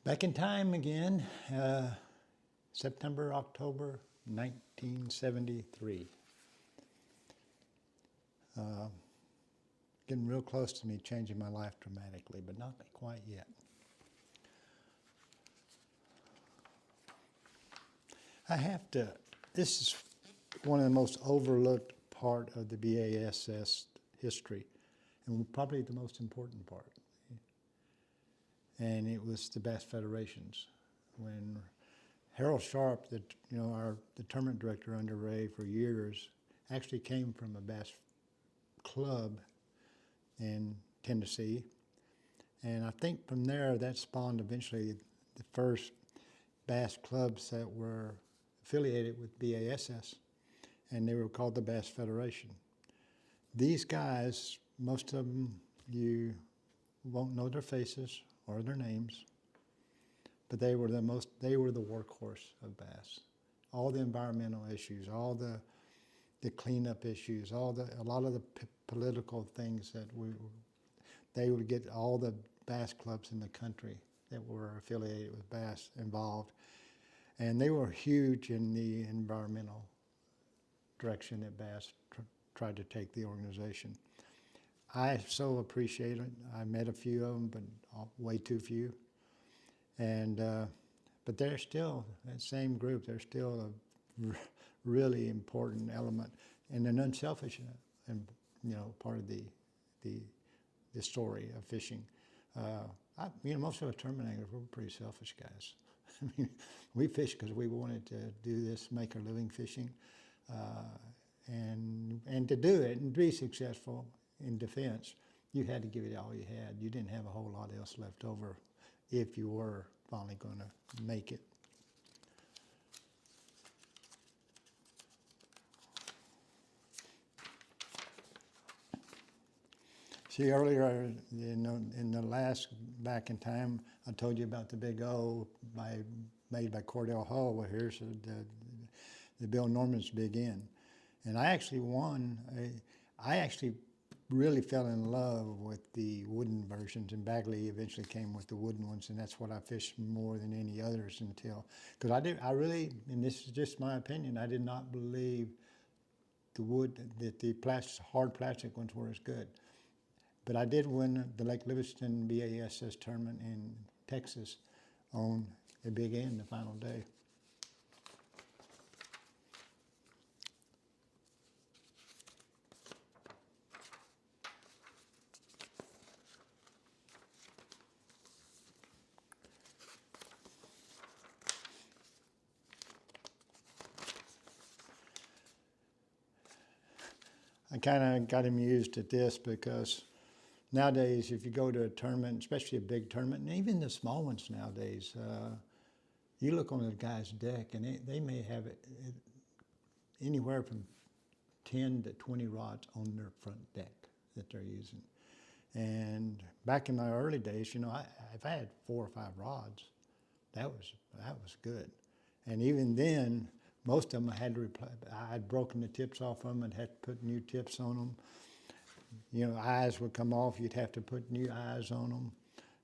Back in time again, September, October 1973. Getting real close to me changing my life dramatically, but not quite yet. This is one of the most overlooked part of the BASS history, and probably the most important part. And it was the Bass Federations. When Harold Sharp, the tournament director under Ray for years, actually came from a bass club in Tennessee. And I think from there, that spawned eventually the first bass clubs that were affiliated with BASS, and they were called the Bass Federation. These guys, most of them, you won't know their faces or their names, but they were the workhorse of bass. All the environmental issues, all the cleanup issues, a lot of the political things that they would get all the bass clubs in the country that were affiliated with bass involved. And they were huge in the environmental direction that Bass tried to take the organization. I so appreciate it. I met a few of them, but way too few. And but they're still that same group. They're still a really important element and an unselfish, part of the story of fishing. Most of the tournament anglers were pretty selfish guys. I mean, we fished because we wanted to do this, make a living fishing, and to do it and be successful in defense, you had to give it all you had. You didn't have a whole lot else left over if you were finally going to make it. See, earlier in the last Back in Time, I told you about the Big O made by Cordell Hull. Well, here's the Bill Norman's Big N. And I actually won. I actually really fell in love with the wooden versions, and Bagley eventually came with the wooden ones, and that's what I fished more than any others until, because I really, and this is just my opinion, I did not believe the hard plastic ones were as good. But I did win the Lake Livingston BASS tournament in Texas on a Big N the final day. I kind of got amused at this because nowadays, if you go to a tournament, especially a big tournament, and even the small ones nowadays, you look on the guy's deck, and they may have anywhere from 10 to 20 rods on their front deck that they're using. And back in my early days, if I had 4 or 5 rods, that was good. And even then, most of them I had to replace. I'd broken the tips off them and had to put new tips on them. Eyes would come off. You'd have to put new eyes on them.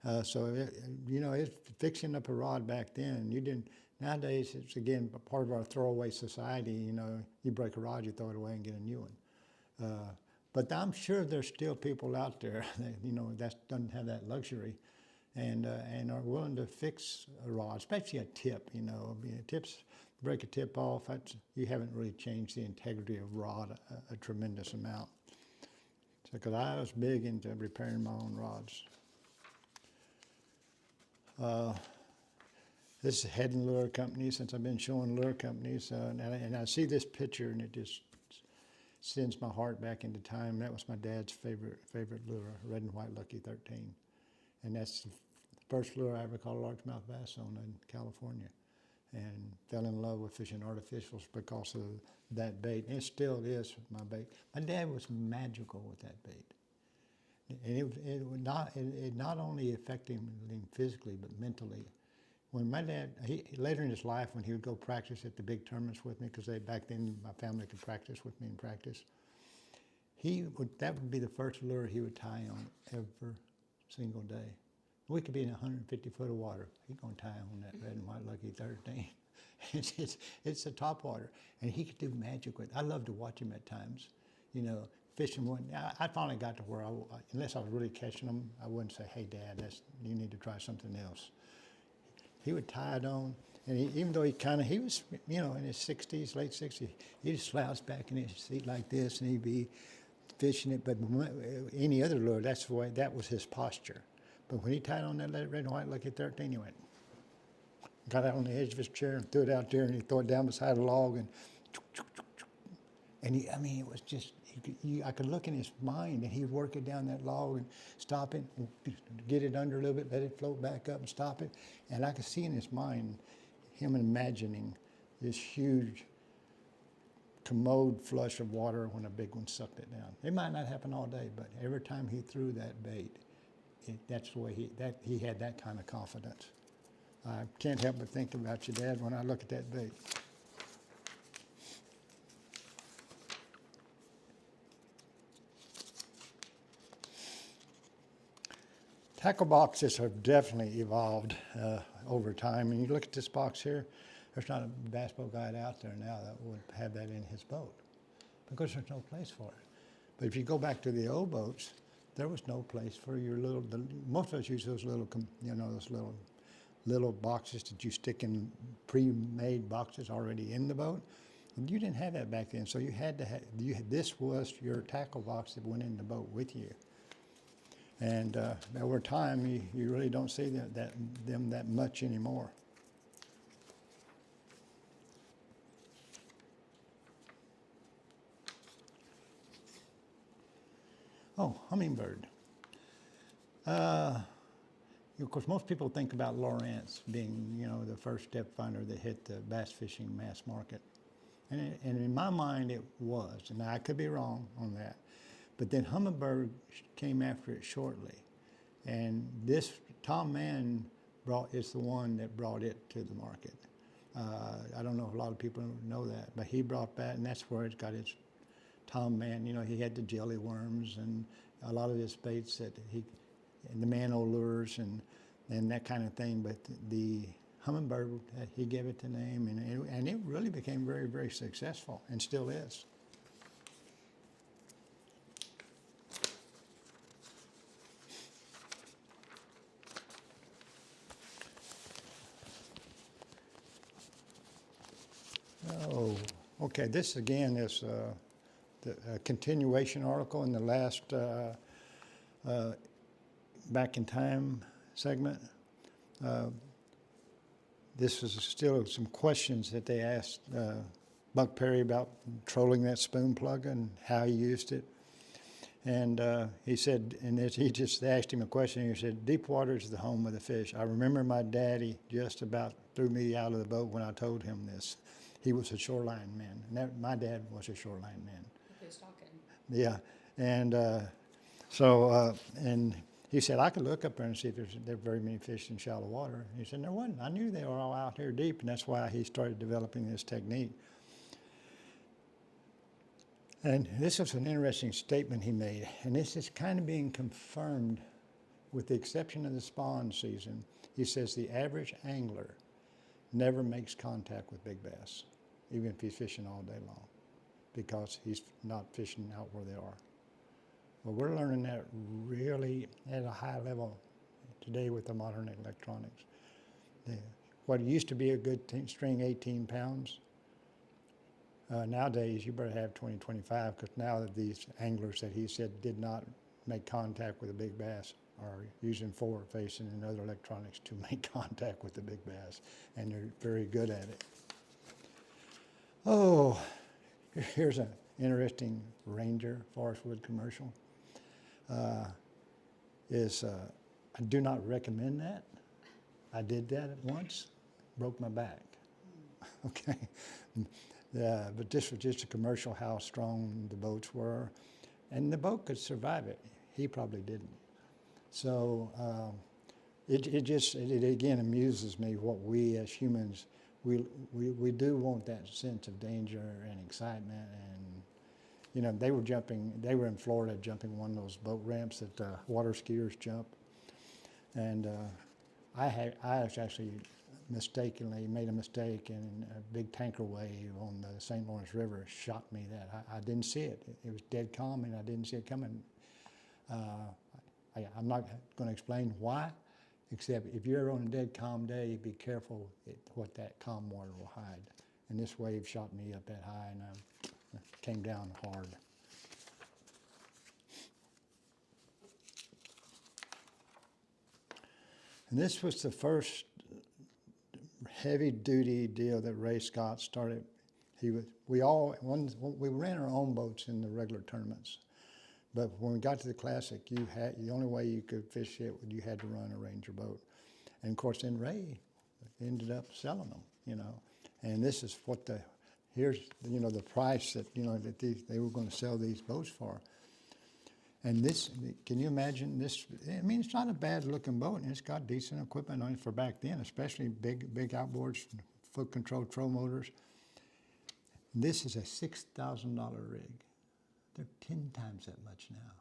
It's fixing up a rod back then. You didn't. Nowadays, it's again part of our throwaway society. You break a rod, you throw it away and get a new one. But I'm sure there's still people out there that that doesn't have that luxury, and are willing to fix a rod, especially a tip. Tips. Break a tip off. You haven't really changed the integrity of rod a tremendous amount. Because I was big into repairing my own rods. This is Head and Lure Company, since I've been showing lure companies. And I see this picture, and it just sends my heart back into time. That was my dad's favorite lure, red and white Lucky 13. And that's the first lure I ever caught a largemouth bass on in California. And fell in love with fishing artificials because of that bait. And it still is my bait. My dad was magical with that bait. And it not only affected him physically, but mentally. When my dad, later in his life, when he would go practice at the big tournaments with me, because back then my family could practice with me and practice, that would be the first lure he would tie on every single day. We could be in 150 foot of water. He's going to tie on that red and white Lucky 13. It's the top water. And he could do magic with it. I love to watch him at times. You know, fishing one. I finally got to where, unless I was really catching them, I wouldn't say, hey, Dad, you need to try something else. He would tie it on. And even though he was, you know, in his 60s, late 60s, he'd slouch back in his seat like this and he'd be fishing it. But any other lure, that's the way, that was his posture. But when he tied on that red and white Lucky 13, he went, got out on the edge of his chair and threw it out there and he threw it down beside a log and I mean, it was just, I could look in his mind and he'd work it down that log and stop it, and get it under a little bit, let it float back up and stop it. And I could see in his mind him imagining this huge commode flush of water when a big one sucked it down. It might not happen all day, but every time he threw that bait, that's the way he had that kind of confidence. I can't help but think about your dad when I look at that bait. Tackle boxes have definitely evolved over time. And you look at this box here, there's not a bass boat guide out there now that would have that in his boat because there's no place for it. But if you go back to the old boats, there was no place for your most of us use those little, you know, those little boxes that you stick in pre-made boxes already in the boat. And you didn't have that back then, so you had to have, this was your tackle box that went in the boat with you. And over time, you really don't see them that much anymore. Oh, hummingbird. Of course, most people think about Lawrence being, you know, the first depth finder that hit the bass fishing mass market. And in my mind, it was, and I could be wrong on that. But then hummingbird came after it shortly. And this, Tom Mann is the one that brought it to the market. I don't know if a lot of people know that, but he brought that, and that's where it got its Tom Mann. You know, he had the jelly worms and a lot of his baits and the Manno lures and that kind of thing. But the hummingbird, he gave it the name, and it really became very, very successful, and still is. Oh, okay. This again is a continuation article in the last Back in Time segment. This is still some questions that they asked Buck Perry about trolling that spoon plug and how he used it. And he said, he just asked him a question. He said, "Deep water is the home of the fish. I remember my daddy just about threw me out of the boat when I told him this. He was a shoreline man. My dad was a shoreline man." Who's talking? Yeah, and and he said, "I could look up there and see if there are very many fish in shallow water." He said, "There wasn't. I knew they were all out here deep, and that's why he started developing this technique." And this was an interesting statement he made, and this is kind of being confirmed with the exception of the spawn season. He says the average angler never makes contact with big bass, even if he's fishing all day long, because he's not fishing out where they are. Well, we're learning that really at a high level today with the modern electronics. What used to be a good string, 18 pounds, nowadays you better have 20, 25, because now that these anglers that he said did not make contact with a big bass are using forward facing and other electronics to make contact with the big bass, and they're very good at it. Oh, here's an interesting Ranger Forest Wood commercial. I do not recommend that. I did that once, broke my back. Okay, but this was just a commercial how strong the boats were, and the boat could survive it. He probably didn't. So it again amuses me what we as humans, we do want that sense of danger and excitement. And you know, they were in Florida jumping one of those boat ramps that water skiers jump. And I actually mistakenly made a mistake, and a big tanker wave on the St. Lawrence River shot me. I didn't see it. It was dead calm, and I didn't see it coming. I'm not going to explain why, except if you're on a dead calm day, be careful what that calm water will hide. And this wave shot me up that high, and I came down hard. And this was the first heavy-duty deal that Ray Scott started. We ran our own boats in the regular tournaments, but when we got to the Classic, the only way you could fish it, you had to run a Ranger boat. And of course, then Ray ended up selling them, you know. And this is what here's the price that that they were going to sell these boats for. And this, can you imagine this? I mean, it's not a bad looking boat, and it's got decent equipment on it for back then, especially big outboards, foot control troll motors. This is a $6,000 rig. They're 10 times that much now.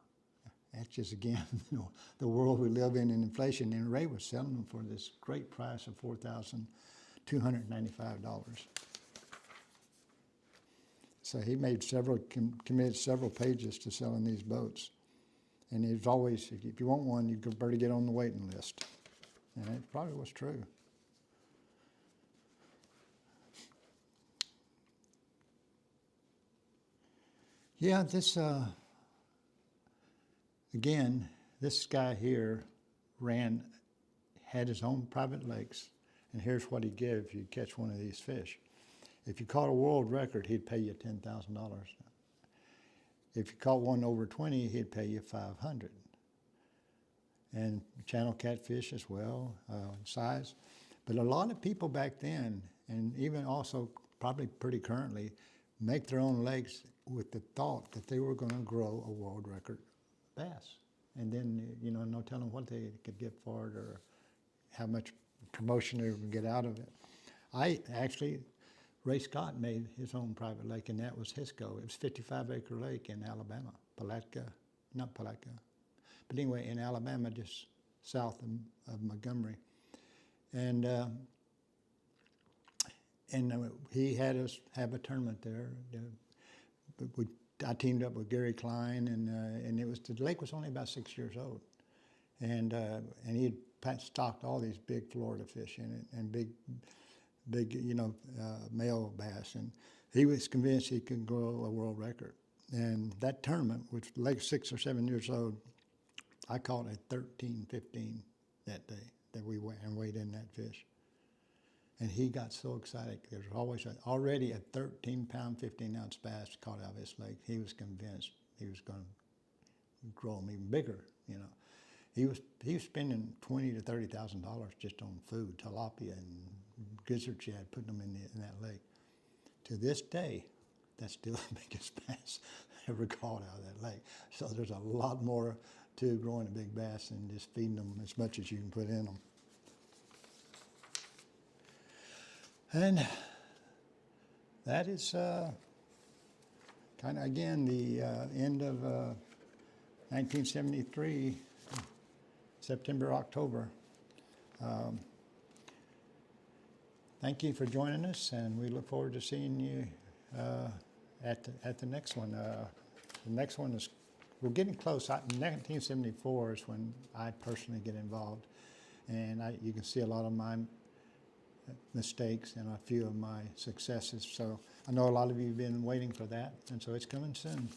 That's just, again, the world we live in and inflation. And Ray was selling them for this great price of $4,295. So he made committed several pages to selling these boats. And it was always, if you want one, you better get on the waiting list. And it probably was true. Yeah, again, this guy here had his own private lakes, and here's what he'd give if you catch one of these fish. If you caught a world record, he'd pay you $10,000. If you caught one over 20, he'd pay you $500. And channel catfish as well, size. But a lot of people back then, and even also probably pretty currently, make their own lakes with the thought that they were going to grow a world record bass. And then, no telling what they could get for it or how much promotion they would get out of it. Ray Scott made his own private lake, and that was Hisco. It was a 55-acre lake in Alabama, not Palatka. But anyway, in Alabama, just south of Montgomery. And he had us have a tournament there. I teamed up with Gary Klein, and the lake was only about 6 years old. And he had stocked all these big Florida fish in it, and big male bass, and he was convinced he could grow a world record. And that tournament, which the lake 6 or 7 years old, I caught a 13-15 that day that we went and weighed in that fish. And he got so excited. There was always already a 13-pound, 15-ounce bass caught out of this lake. He was convinced he was going to grow them even bigger. He was spending $20,000 to $30,000 just on food, tilapia and gizzard shad, putting them in that lake. To this day, that's still the biggest bass ever caught out of that lake. So there's a lot more to growing a big bass than just feeding them as much as you can put in them. And that is kind of, again, the end of 1973, September, October. Thank you for joining us, and we look forward to seeing you at the next one. The next one is, we're getting close. 1974 is when I personally get involved, and you can see a lot of my mistakes and a few of my successes. So I know a lot of you have been waiting for that, and so it's coming soon.